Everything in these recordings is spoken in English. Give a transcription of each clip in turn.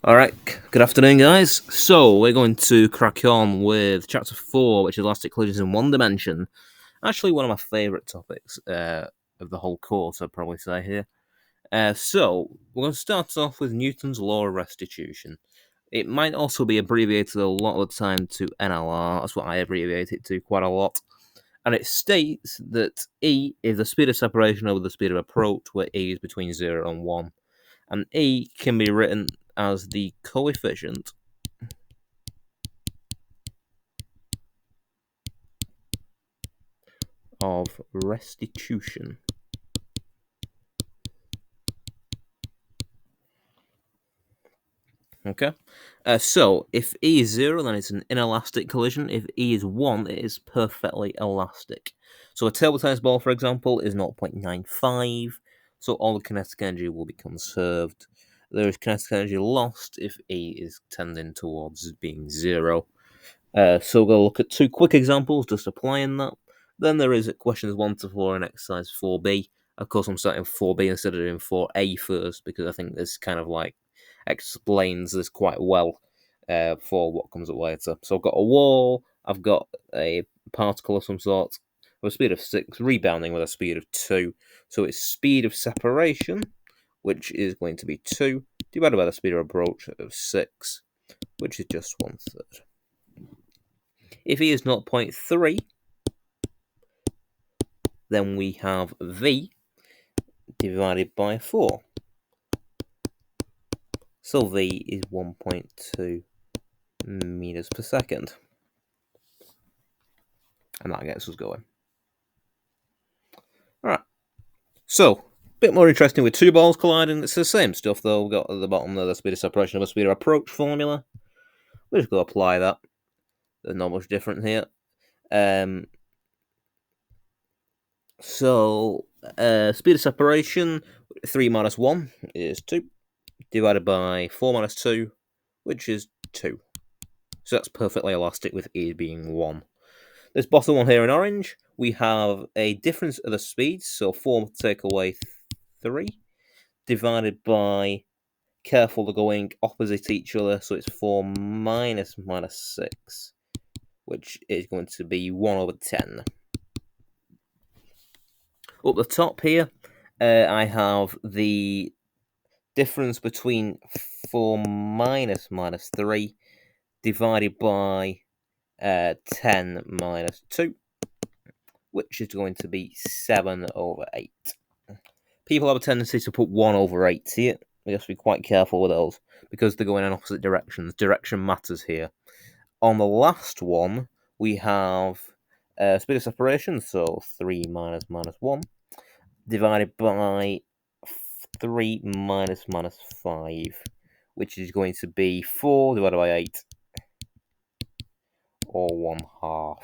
Alright, good afternoon, guys. So, we're going to crack on with Chapter 4, which is Elastic Collisions in One Dimension. Actually, one of my favourite topics of the whole course, I'd probably say here. So, we're going to start off with Newton's Law of Restitution. It might also be abbreviated a lot of the time to NLR. That's what I abbreviate it to quite a lot. And it states that E is the speed of separation over the speed of approach, where E is between 0 and 1. And E can be written as the coefficient of restitution. Okay, so if E is 0, then it's an inelastic collision. If E is 1, it is perfectly elastic. So a table tennis ball, for example, is 0.95, so all the kinetic energy will be conserved. There is kinetic energy lost if E is tending towards being 0. So we'll look at two quick examples, just applying that. Then there is questions 1 to 4 in exercise 4b. Of course, I'm starting 4b instead of doing 4a first, because I think this kind of like explains this quite well for what comes up later. So I've got a wall, I've got a particle of some sort with a speed of 6, rebounding with a speed of 2. So it's speed of separation, which is going to be 2, divided by the speed of approach of 6, which is just 1/3. If E is 0.3, then we have V divided by 4. So V is 1.2 meters per second. And that gets us going. Alright. So, a bit more interesting with two balls colliding. It's the same stuff though. We've got at the bottom there the speed of separation of a speed of approach formula. We're just going to apply that. There's not much different here. So, speed of separation, 3 minus 1 is 2, divided by 4 minus 2, which is 2. So that's perfectly elastic with E being 1. This bottom one here in orange, we have a difference of the speeds, so 4 take away 3, divided by, careful, they're going opposite each other, so it's 4 minus 6, which is going to be 1 over 10. Up the top here, I have the difference between 4 minus 3 divided by 10 minus 2, which is going to be 7 over 8. People have a tendency to put 1 over 8 here. We have to be quite careful with those because they're going in opposite directions. Direction matters here. On the last one, we have speed of separation, so 3 minus 1, divided by 3 minus 5, which is going to be 4 divided by 8, or 1/2.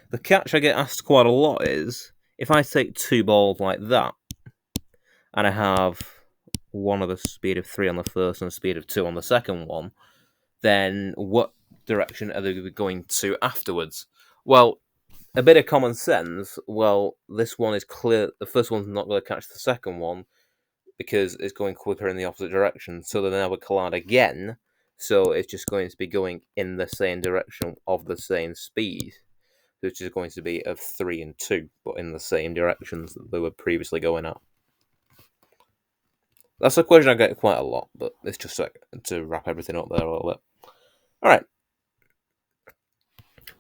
The catch I get asked quite a lot is, if I take two balls like that, and I have one of the speed of 3 on the first and the speed of 2 on the second one, then what direction are they going to afterwards? Well, a bit of common sense. Well, this one is clear. The first one's not going to catch the second one because it's going quicker in the opposite direction. So they never collide again. So it's just going to be going in the same direction of the same speed, which is going to be of 3 and 2, but in the same directions that they were previously going at. That's a question I get quite a lot, but it's just to wrap everything up there a little bit. Alright.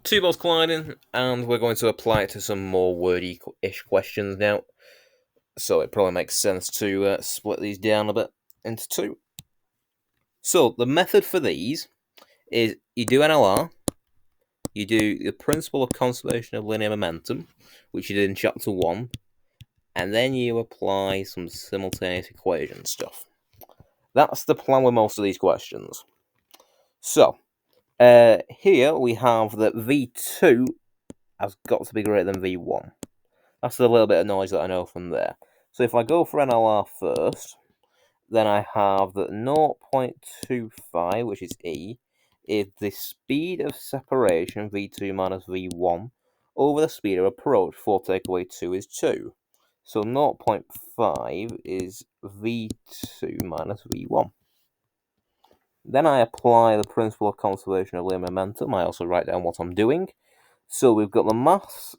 Two balls colliding, and we're going to apply it to some more wordy-ish questions now. So it probably makes sense to split these down a bit into two. So the method for these is you do NLR, you do the principle of conservation of linear momentum, which you did in chapter 1, and then you apply some simultaneous equation stuff. That's the plan with most of these questions. So, here we have that V2 has got to be greater than V1. That's a little bit of knowledge that I know from there. So if I go for NLR first, then I have that 0.25, which is E, is the speed of separation, V2 minus V1, over the speed of approach, 4 take away 2 is 2. So 0.5 is V2 minus V1. Then I apply the principle of conservation of linear momentum. I also write down what I'm doing. So we've got the mass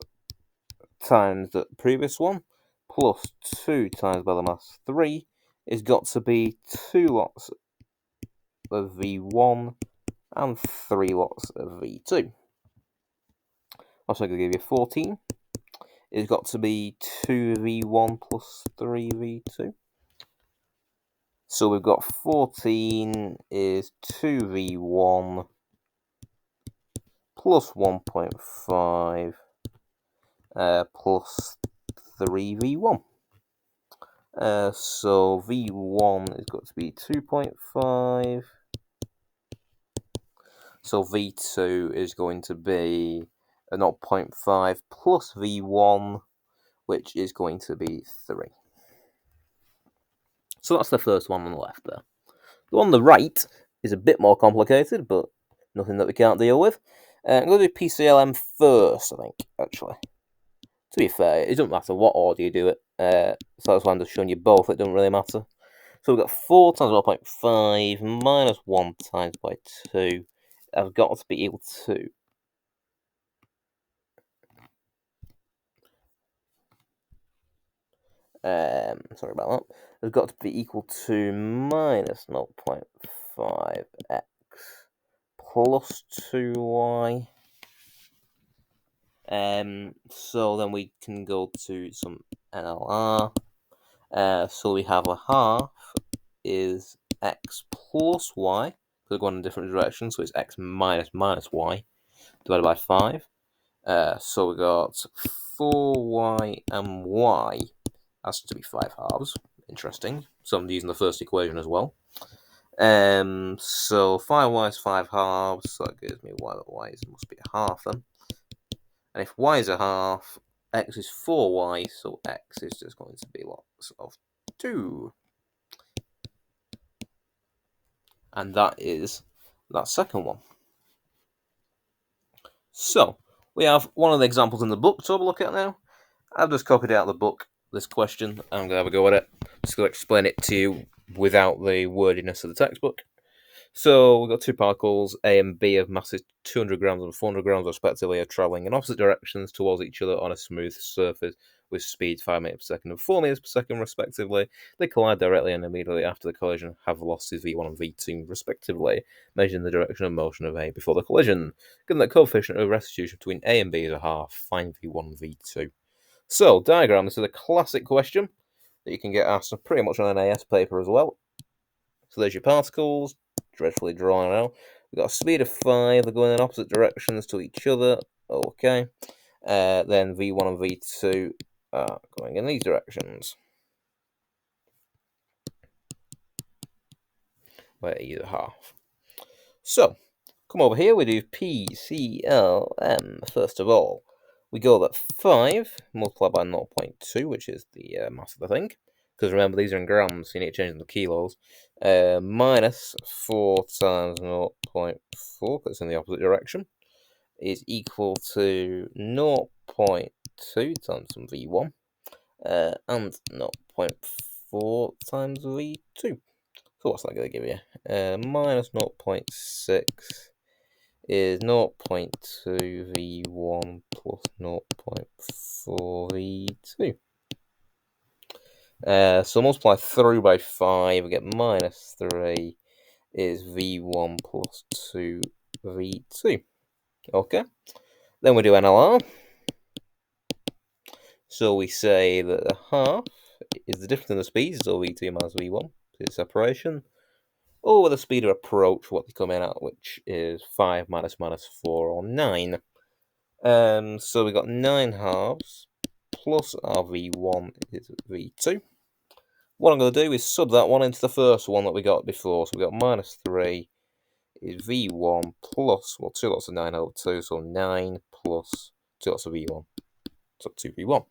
times the previous one, plus 2 times by the mass 3, is got to be 2 lots of V1 and 3 lots of V2. Also going to give you 14. It's got to be 2V1 plus 3V2. So we've got 14 is 2V1 plus 1.5 plus 3V1. So V1 is got to be 2.5. So V2 is going to be a 0.5 plus V1, which is going to be 3. So that's the first one on the left there. The one on the right is a bit more complicated, but nothing that we can't deal with. I'm going to do PCLM first, I think, actually. To be fair, it doesn't matter what order you do it. So that's why I'm just showing you both. It doesn't really matter. So we've got 4 times 0.5 minus 1 times by 2. I've got to be equal to... sorry about that. Has got to be equal to minus 0.5x plus 2y. So then we can go to some NLR. So we have a half is x plus y. So we're going in different directions, so it's x minus y divided by 5. So we got 4y and y has to be 5 halves. Interesting. So I'm using the first equation as well. So 5y is 5 halves, so that gives me y that y must be a half then. And if y is a half, x is 4y, so x is just going to be lots of 2. And that is that second one. So, we have one of the examples in the book to have a look at now. I've just copied out of the book this question. I'm going to have a go at it. Just going to explain it to you without the wordiness of the textbook. So we've got two particles, A and B, of masses 200 grams and 400 grams respectively, are travelling in opposite directions towards each other on a smooth surface with speeds 5 meters per second and 4 meters per second respectively. They collide directly and immediately after the collision have velocities v1 and v2 respectively, measuring the direction of motion of A before the collision. Given that coefficient of restitution between A and B is a half, find v1 and v2. So, diagram, this is a classic question that you can get asked pretty much on an AS paper as well. So there's your particles, dreadfully drawn out. We've got a speed of 5, they're going in opposite directions to each other. Okay. Then V1 and V2 are going in these directions, where E is a half. So, come over here, we do PCLM first of all. We go that 5 multiplied by 0.2, which is the mass of the thing. Because remember, these are in grams, so you need to change them to kilos. Minus 4 times 0.4, because it's in the opposite direction, is equal to 0.2 times some V1 and 0.4 times V2. So what's that going to give you? Minus 0.6 is 0.2 V1 plus 0.4 V2. So multiply through by 5, we get minus 3 is V1 plus 2 V2. Okay, then we do NLR. So we say that the half is the difference in the speeds, so V2 minus V1, is separation, over the speed of approach, what they come in at, which is 5 minus 4, or 9. So we got 9 halves, plus our V1 is V2. What I'm going to do is sub that one into the first one that we got before. So we got minus 3 is V1 plus, well, 2 lots of 9 over 2, so 9 plus 2 lots of V1, so 2V1.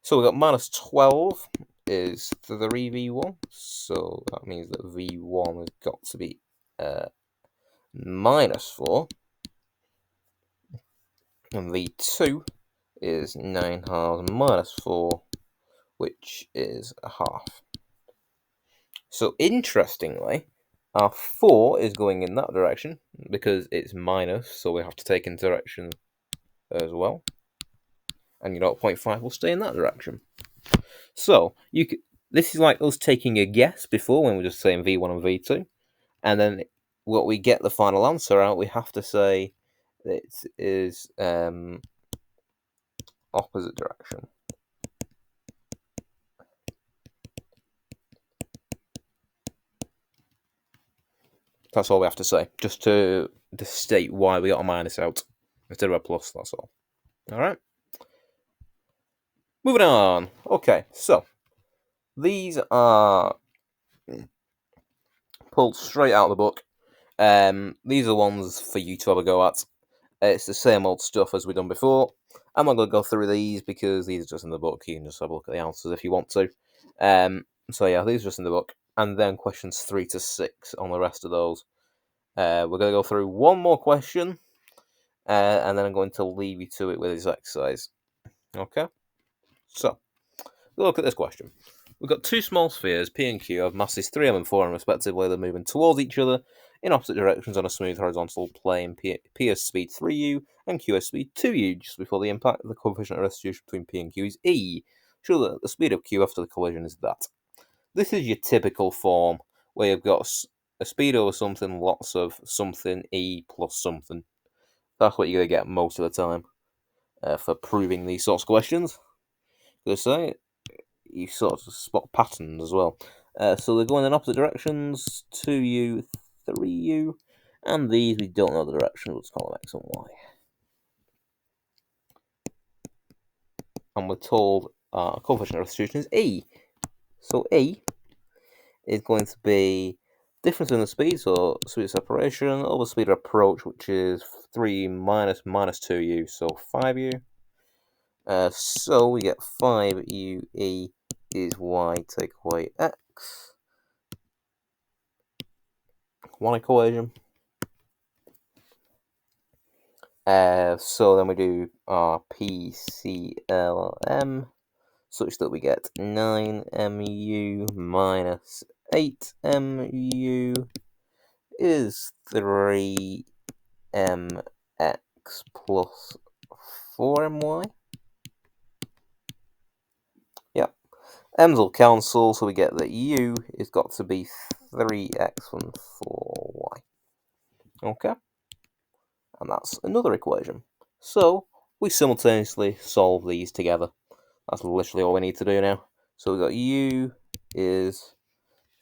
So we got minus 12 is 3V1, so that means that V1 has got to be minus 4, and V2 is 9 halves minus 4, which is a half. So interestingly, Our 4 is going in that direction because it's minus, so we have to take into direction as well. And your 0.5 will stay in that direction. So this is like us taking a guess before when we're just saying V1 and V2. And then what we get the final answer out, we have to say it is opposite direction. That's all we have to say, just to state why we got a minus out instead of a plus, that's all. Alright? Moving on. Okay, so these are pulled straight out of the book. These are ones for you to have a go at. It's the same old stuff as we've done before. I'm not going to go through these because these are just in the book. You can just have a look at the answers if you want to. So yeah, these are just in the book. And then questions 3 to 6 on the rest of those. We're going to go through one more question, and then I'm going to leave you to it with this exercise. Okay? So, look at this question. We've got two small spheres, P and Q, of masses 3m and 4m respectively. They're moving towards each other in opposite directions on a smooth horizontal plane. P has speed 3u and Q has speed 2u. Just before the impact, the coefficient of restitution between P and Q is e. Show that the speed of Q after the collision is that. This is your typical form where you've got a speed over something, lots of something, e plus something. That's what you're going to get most of the time for proving these sorts of questions. Going to say, you sort of spot patterns as well. So they're going in opposite directions, 2u, 3u, and these we don't know the direction, let's call them x and y. And we're told our coefficient of restitution is e. So e is going to be difference in the speed, so speed of separation, over speed of approach, which is 3 minus 2u, so 5u. So we get 5u e is y, take away x. One equation. So then we do our PCLM, such that we get 9mu minus 8mu is 3mx plus 4my. Yeah. M's will cancel, so we get that u is got to be 3x and 4y. Okay? And that's another equation. So we simultaneously solve these together. That's literally all we need to do now. So we've got u is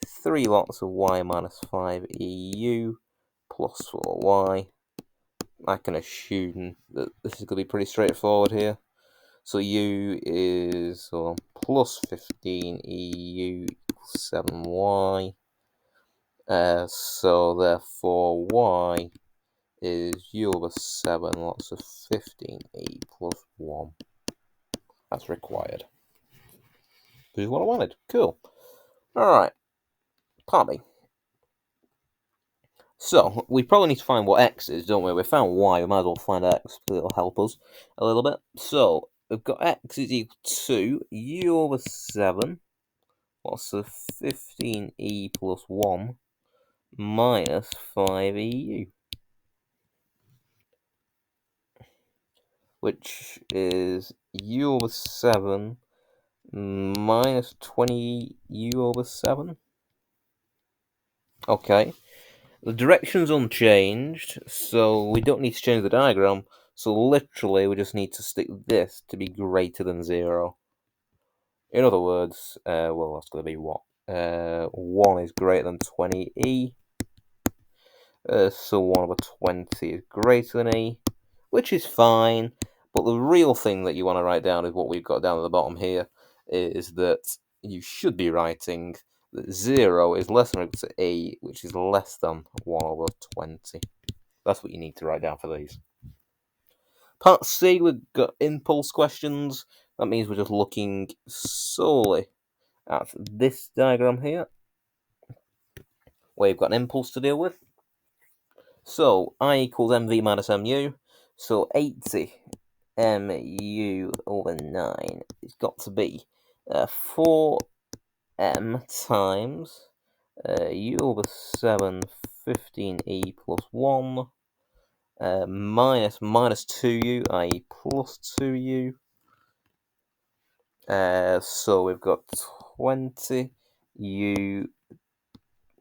3 lots of y minus 5eu plus 4y. I can assume that this is going to be pretty straightforward here. So u is plus 15eu equals 7y. So therefore y is u over 7 lots of 15e plus 1. That's required. This is what I wanted. Cool. Alright. Part B. So, we probably need to find what x is, don't we? We found y, we might as well find x, because it'll help us a little bit. So, we've got x is equal to u over 7 lots of 15e plus 1 minus 5eu. Which is u over 7 minus 20u over 7. Okay. The direction's unchanged, so we don't need to change the diagram. So literally, we just need to stick this to be greater than 0. In other words, well, that's going to be what? 1 is greater than 20e. So 1 over 20 is greater than e, which is fine. But the real thing that you want to write down is what we've got down at the bottom here, is that you should be writing that 0 is less than or equal to e, which is less than 1 over 20. That's what you need to write down for these. Part C, we've got impulse questions. That means we're just looking solely at this diagram here, where you've got an impulse to deal with. So, I equals mv minus mu. So, 80 mu over 9 has got to be 4m times U over 7, 15e plus 1, minus 2u, i.e. plus 2u. So we've got 20u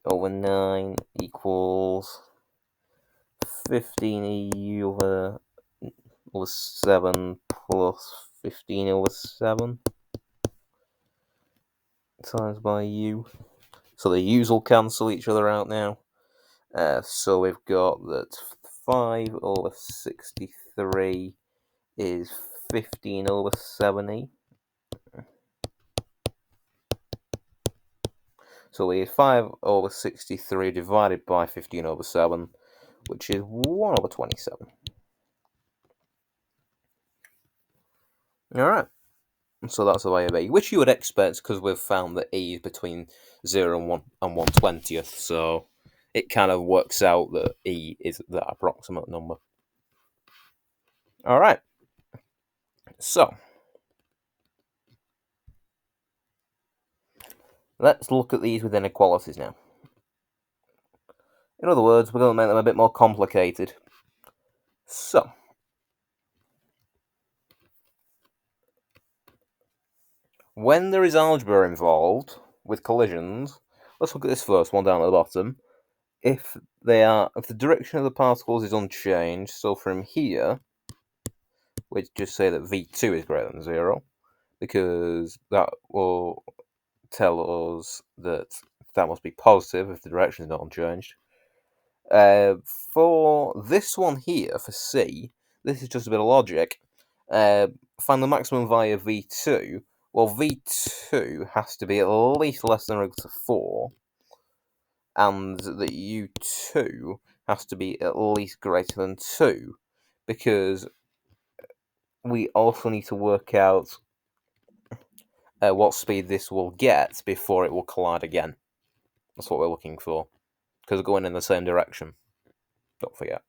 over 9 equals 15e over 7 plus 15 over 7 times by u. So the u's will cancel each other out now. So we've got that 5 over 63 is 15 over 7e. So we have 5 over 63 divided by 15 over 7, which is 1 over 27. Alright, so that's the way of E, which you would expect because we've found that E is between 0 and 1 and 1/20th, so it kind of works out that E is that approximate number. Alright, so let's look at these with inequalities now. In other words, we're going to make them a bit more complicated. So, when there is algebra involved with collisions, let's look at this first one down at the bottom. If the direction of the particles is unchanged, so from here, we'd just say that v2 is greater than 0, because that will tell us that that must be positive if the direction is not unchanged. For this one here, for C, this is just a bit of logic. Find the maximum value of v2. Well, v2 has to be at least less than or equal to 4, and that u2 has to be at least greater than 2, because we also need to work out what speed this will get before it will collide again. That's what we're looking for, because we're going in the same direction. Don't forget.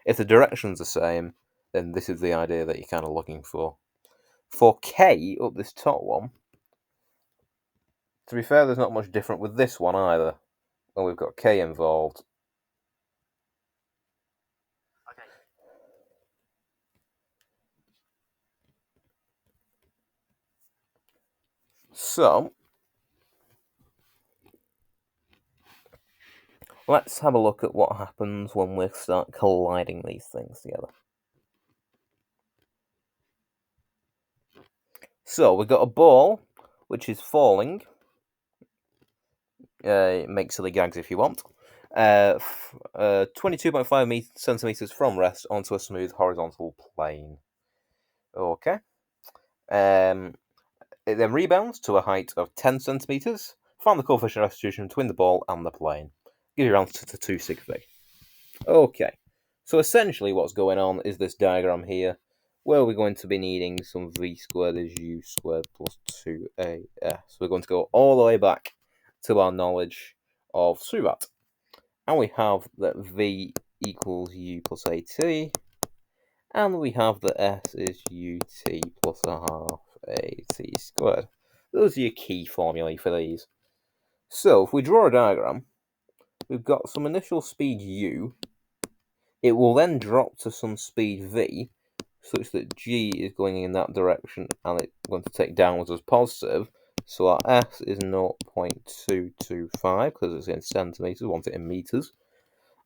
If the direction's the same, then this is the idea that you're kind of looking for. For K, up this top one, to be fair, there's not much different with this one either, when we've got K involved. Okay. So, let's have a look at what happens when we start colliding these things together. So, we've got a ball, which is falling. Make silly gags if you want. 22.5 centimeters from rest onto a smooth horizontal plane. Okay. It then rebounds to a height of 10 centimeters. Find the coefficient of restitution between the ball and the plane. Give your answer to 2 sig v. Okay. So essentially what's going on is this diagram here, where we're going to be needing some v squared is u squared plus 2as. So we're going to go all the way back to our knowledge of Suvat. And we have that v equals u plus at, and we have that s is ut plus a half at squared. Those are your key formulae for these. So if we draw a diagram, we've got some initial speed u. It will then drop to some speed v, such that g is going in that direction and it's going to take downwards as positive. So our s is 0.225 because it's in centimeters, we want it in meters.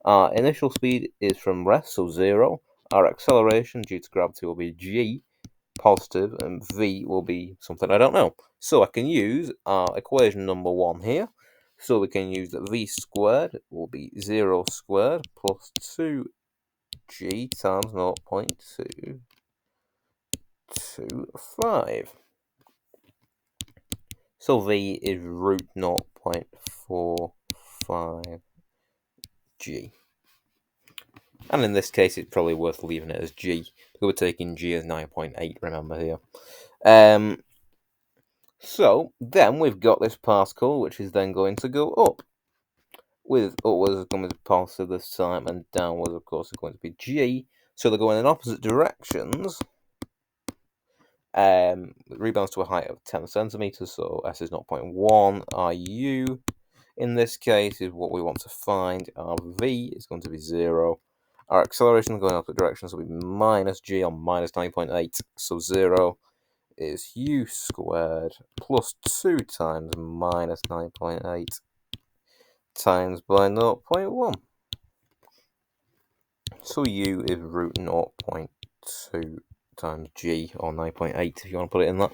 Our initial speed is from rest, so 0. Our acceleration due to gravity will be g, positive, and v will be something I don't know. So I can use our equation number 1 here. So we can use that v squared will be 0 squared plus 2g times 0.225. So v is root 0.45g. And in this case, it's probably worth leaving it as g, because we're taking g as 9.8, remember here. So then we've got this particle, which is then going to go up. With upwards is going to be positive this time, and downwards, of course, is going to be g. So they're going in opposite directions. It rebounds to a height of 10 centimeters, so s is 0.1. Our u In this case, is what we want to find. Our v is going to be 0. Our acceleration going opposite directions will be minus g on minus 9.8. So 0 is u squared plus 2 times minus 9.8 times by 0.1. So u is root 0.2 times g, or 9.8 if you want to put it in that.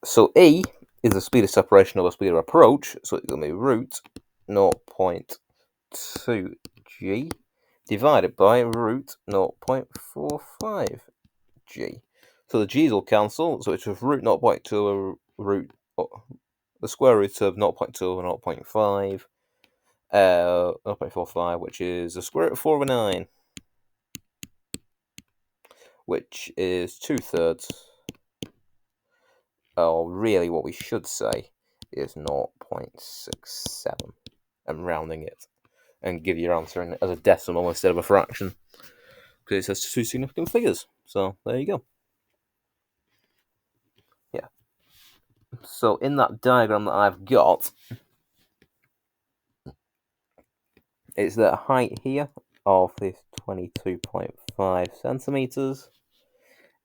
So e is the speed of separation over speed of approach, so it's going to be root 0.2 g divided by root 0.45 g. So the g's will cancel, so it's just root 0.2 over root, the square root of 0.2 over 0.5, 0.45, which is the square root of 4 over 9, which is 2/3. Or really what we should say is 0.67. I'm rounding it and give your answer as a decimal instead of a fraction, because it says 2 significant figures. So there you go. Yeah. So in that diagram that I've got, it's the height here of this 22.5 centimeters.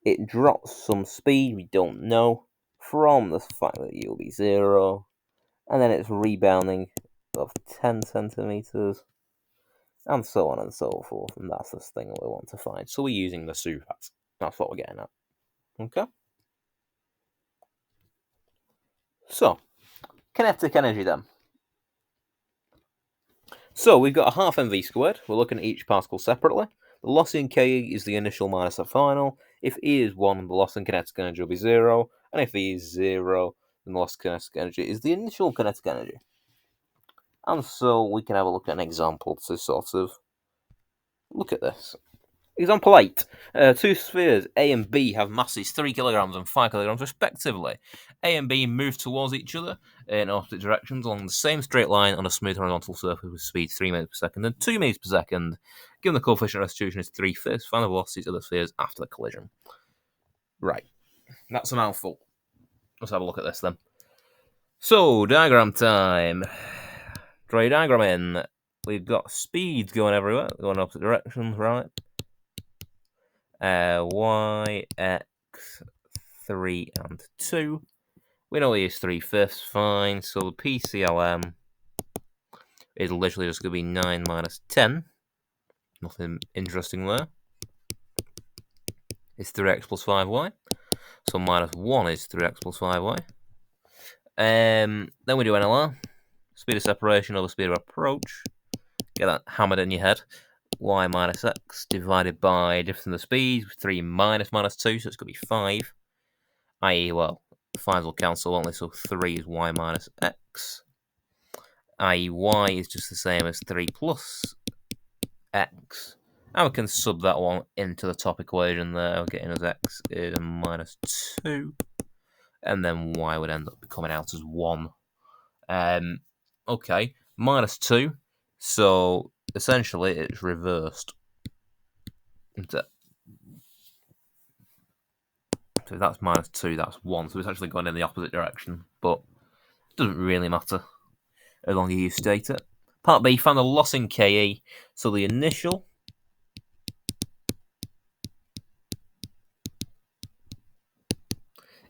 It drops some speed, we don't know, from the fact that you'll be 0, and then it's rebounding of 10 centimeters, and so on and so forth, and that's the thing that we want to find. So we're using the SUVAT. That's what we're getting at. Okay? So, kinetic energy then. So we've got a half mv squared. We're looking at each particle separately. The loss in Ke is the initial minus the final. If E is 1, the loss in kinetic energy will be 0. And if E is 0, then the loss in kinetic energy is the initial kinetic energy. And so we can have a look at an example to sort of look at this. Example 8. Two spheres A and B have masses 3 kilograms and 5 kilograms respectively. A and B move towards each other in opposite directions along the same straight line on a smooth horizontal surface with speeds 3 meters per second and 2 meters per second. Given the coefficient of restitution is 3/5, find the velocities of the spheres after the collision. Right. That's a mouthful. Let's have a look at this then. So, diagram time. Draw your diagram in. We've got speeds going everywhere, going in opposite directions, right? Y, X, 3, and 2. We know E is 3/5, fine. So the PCLM is literally just going to be 9 minus 10. Nothing interesting there. It's 3x plus 5y. So minus 1 is 3x plus 5y. Then we do NLR. Speed of separation over speed of approach. Get that hammered in your head. Y minus x divided by difference in the speed. 3 minus 2, so it's going to be 5. I.e., well, 5 will cancel only, so 3 is y minus x. I.e., y is just the same as 3 plus x. And we can sub that one into the top equation there. We're getting as x is minus 2. And then y would end up coming out as 1. Okay, minus 2. So essentially it's reversed. So if that's minus 2, that's 1. So it's actually going in the opposite direction. But it doesn't really matter as long as you state it. Part B, find the loss in Ke. So the initial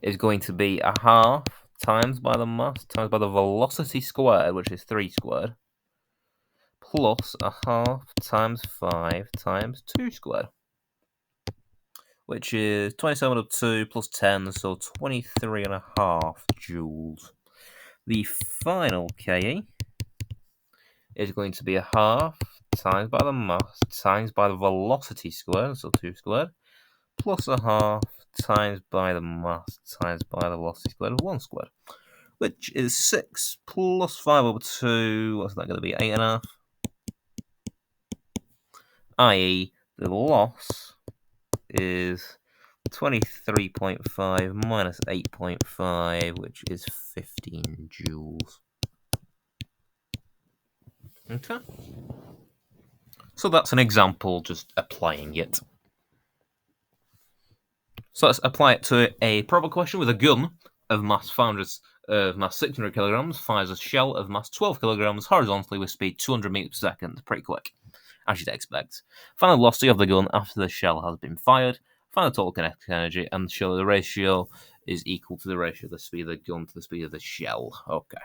is going to be a half times by the mass times by the velocity squared, which is 3 squared, plus a half times 5 times 2 squared, which is 27 over 2 plus 10, so 23.5 joules. The final Ke is going to be a half times by the mass times by the velocity squared, so 2 squared, plus a half times by the mass times by the velocity squared of 1 squared, which is 6 plus 5 over 2. What's that going to be? 8.5. I.e., the loss is 23.5 minus 8.5, which is 15 joules. Okay. So that's an example, just applying it. So let's apply it to a proper question with a gun of mass 500 of mass 600 kilograms fires a shell of mass 12 kilograms horizontally with speed 200 meters per second. Pretty quick, as you'd expect. Find the velocity of the gun after the shell has been fired. Find the total kinetic energy and show the ratio is equal to the ratio of the speed of the gun to the speed of the shell. Okay.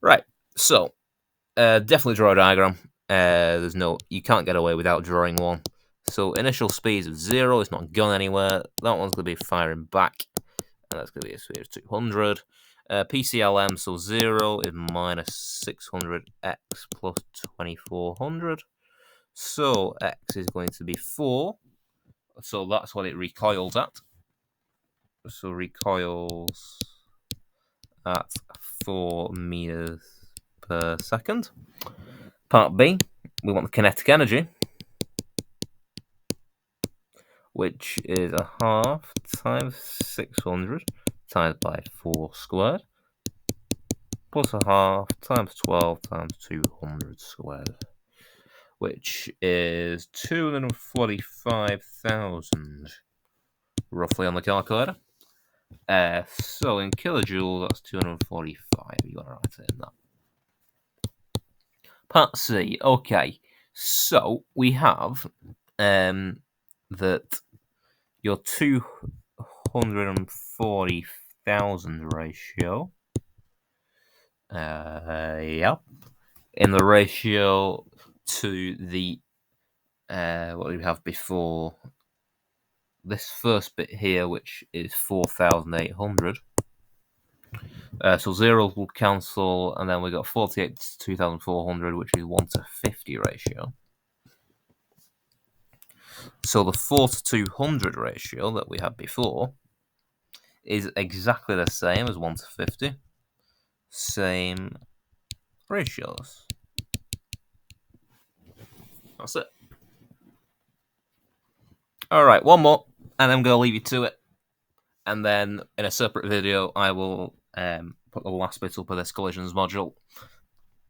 Right. So, definitely draw a diagram. You can't get away without drawing one. So initial speed of 0, it's not gone anywhere. That one's going to be firing back, and that's going to be a speed of 200. PCLM, so 0 is minus 600x plus 2400. So x is going to be 4. So that's what it recoils at. So recoils at 4 meters per second. Part B, we want the kinetic energy, which is a half times 600 times by 4 squared, plus a half times 12 times 200 squared, which is 245,000, roughly on the calculator. So in kilojoules, that's 245. You got to write it in that. Part C. Okay, so we have that your 240,000 ratio. Yep. In the ratio to the what we have before this first bit here, which is 4,800. So zeros will cancel, and then we got 48 to 2,400, which is 1 to 50 ratio. So the 4 to 200 ratio that we had before is exactly the same as 1 to 50. Same ratios. That's it. Alright, one more, and I'm going to leave you to it. And then in a separate video, I will put the last bit up of this collisions module.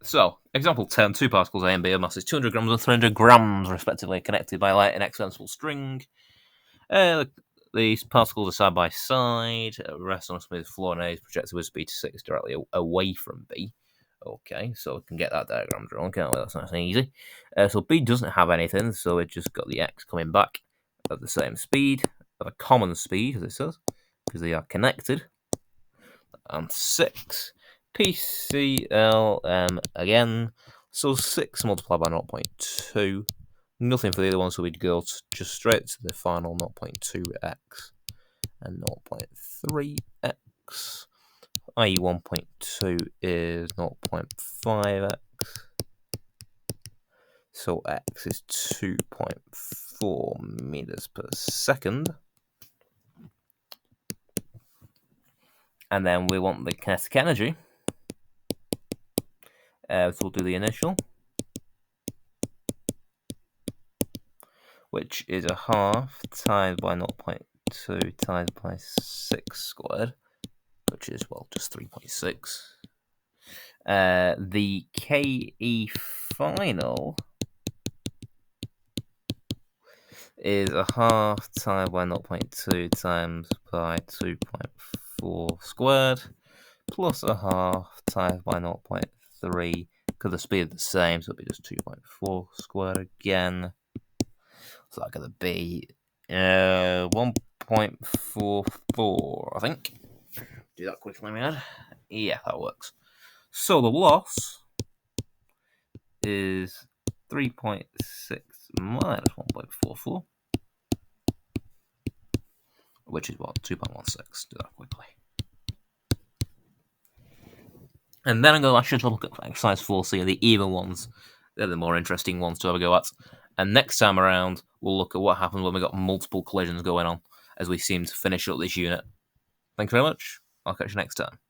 So, example 10, two particles A and B of masses 200 grams and 300 grams, respectively, connected by light and extensible string. These particles are side by side, rest on a smooth floor, and A is projected with speed 6 directly away from B. Okay, so we can get that diagram drawn, can't we? That's nice and easy. So B doesn't have anything, so it just got the X coming back at the same speed, at a common speed, as it says, because they are connected. And 6. PCLM again. So 6 multiplied by 0.2. Nothing for the other one, so we'd go just straight to the final 0.2x and 0.3x. i.e. 1.2 is 0.5x. So x is 2.4 meters per second. And then we want the kinetic energy. So we'll do the initial, which is a half times by 0.2 times by 6 squared, which is, well, just 3.6. The KE final is a half times by 0.2 times by 2.4 squared, plus a half times by 0.3, because the speed is the same, so it'll be just 2.4 squared again. So that's going to be 1.44, I think. Do that quickly in my head. Yeah, that works. So the loss is 3.6 minus 1.44, which is what? 2.16. Do that quickly. And then I'm going to actually look at exercise 4C, the even ones. They're the more interesting ones to have a go at. And next time around, we'll look at what happens when we've got multiple collisions going on as we seem to finish up this unit. Thank you very much. I'll catch you next time.